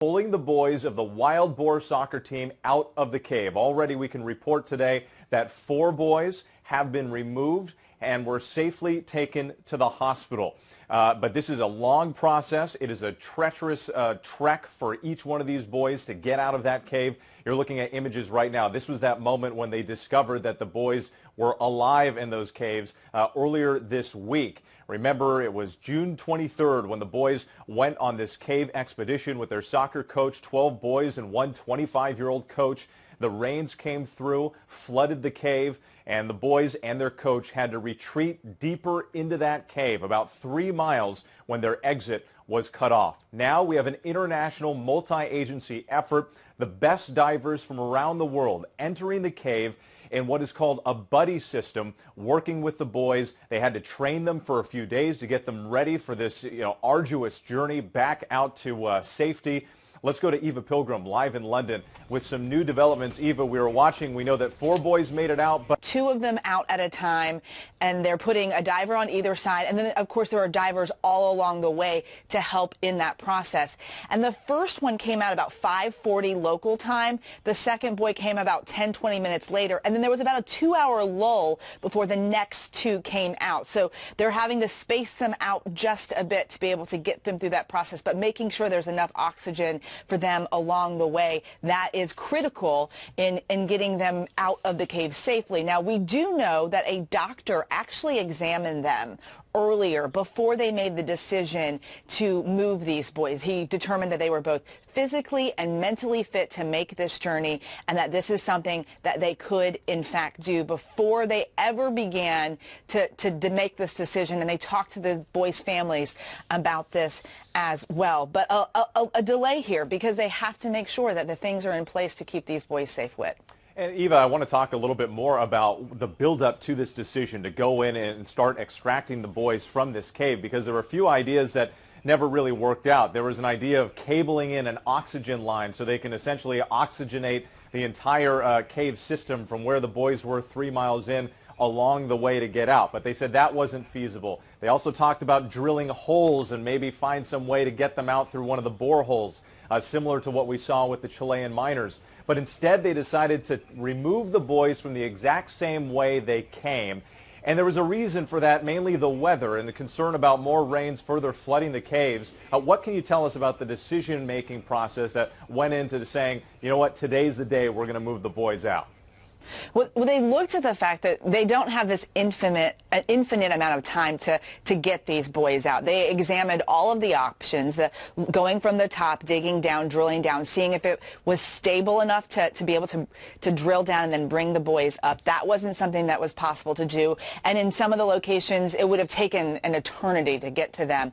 pulling the boys of the wild boar soccer team out of the cave. Already we can report today that 4 boys have been removed and were safely taken to the hospital. But this is a long process. It is a treacherous trek for each one of these boys to get out of that cave. You're looking at images right now. This was that moment when they discovered that the boys were alive in those caves earlier this week. Remember, it was June 23rd when the boys went on this cave expedition with their soccer coach, 12 boys and one 25-year-old coach. The rains came through, flooded the cave, and the boys and their coach had to retreat deeper into that cave, about 3 miles, when their exit was cut off. Now we have an international multi-agency effort, the best divers from around the world entering the cave in what is called a buddy system, working with the boys. They had to train them for a few days to get them ready for this arduous journey back out to safety. Let's go to Eva Pilgrim live in London with some new developments. Eva, we were watching. We know that 4 boys made it out, but 2 of them out at a time, and they're putting a diver on either side. And then, of course, there are divers all along the way to help in that process. And the first one came out about 5:40 local time. The second boy came about 10-20 minutes later. And then there was about a 2-hour lull before the next 2 came out. So they're having to space them out just a bit to be able to get them through that process, but making sure there's enough oxygen for them along the way. That is critical in getting them out of the cave safely. Now, we do know that a doctor actually examined them earlier before they made the decision to move these boys. He determined that they were both physically and mentally fit to make this journey, and that this is something that they could in fact do before they ever began to make this decision. And they talked to the boys' families about this as well. But a delay here because they have to make sure that the things are in place to keep these boys safe with. And Eva, I want to talk a little bit more about the build-up to this decision to go in and start extracting the boys from this cave, because there were a few ideas that never really worked out. There was an idea of cabling in an oxygen line so they can essentially oxygenate the entire cave system from where the boys were 3 miles in along the way to get out. But they said that wasn't feasible. They also talked about drilling holes and maybe find some way to get them out through one of the boreholes, similar to what we saw with the Chilean miners. But instead they decided to remove the boys from the exact same way they came. And there was a reason for that, mainly the weather and the concern about more rains further flooding the caves. What can you tell us about the decision-making process that went into saying, you know what, today's the day we're going to move the boys out? Well, they looked at the fact that they don't have this infinite amount of time to get these boys out. They examined all of the options, going from the top, digging down, drilling down, seeing if it was stable enough to be able to drill down and then bring the boys up. That wasn't something that was possible to do. And in some of the locations, it would have taken an eternity to get to them.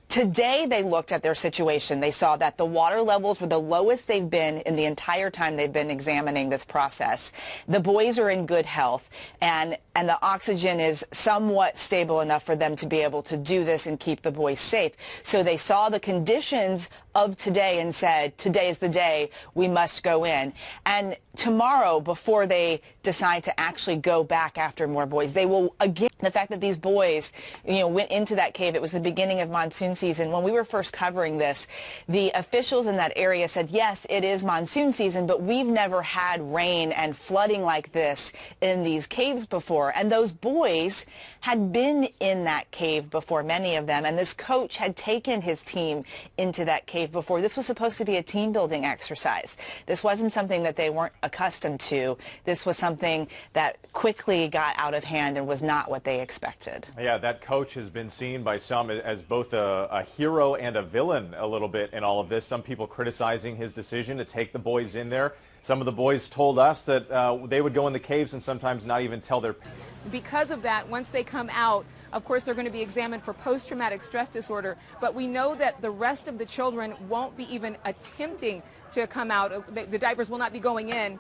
Today, they looked at their situation. They saw that the water levels were the lowest they've been in the entire time they've been examining this process. The boys are in good health, and the oxygen is somewhat stable enough for them to be able to do this and keep the boys safe. So they saw the conditions of today and said, today is the day we must go in. And tomorrow, before they decide to actually go back after more boys, they will, again, the fact that these boys, went into that cave, it was the beginning of monsoon season. When we were first covering this, the officials in that area said, yes, it is monsoon season, but we've never had rain and flooding like this in these caves before. And those boys had been in that cave before, many of them, and this coach had taken his team into that cave before. This was supposed to be a team building exercise. This wasn't something that they weren't accustomed to. This was something that quickly got out of hand and was not what they expected. Yeah, that coach has been seen by some as both a hero and a villain a little bit in all of this. Some people criticizing his decision to take the boys in there. Some of the boys told us that they would go in the caves and sometimes not even tell their parents. Because of that, once they come out, of course, they're going to be examined for post-traumatic stress disorder, but we know that the rest of the children won't be even attempting to come out. The divers will not be going in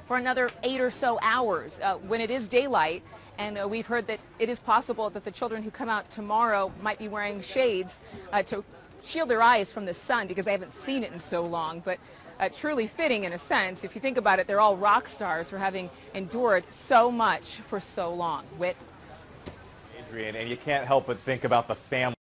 for another 8 or so hours when it is daylight. And we've heard that it is possible that the children who come out tomorrow might be wearing shades to shield their eyes from the sun because they haven't seen it in so long. But truly fitting in a sense. If you think about it, they're all rock stars for having endured so much for so long. Whit? Adrian, and you can't help but think about the family.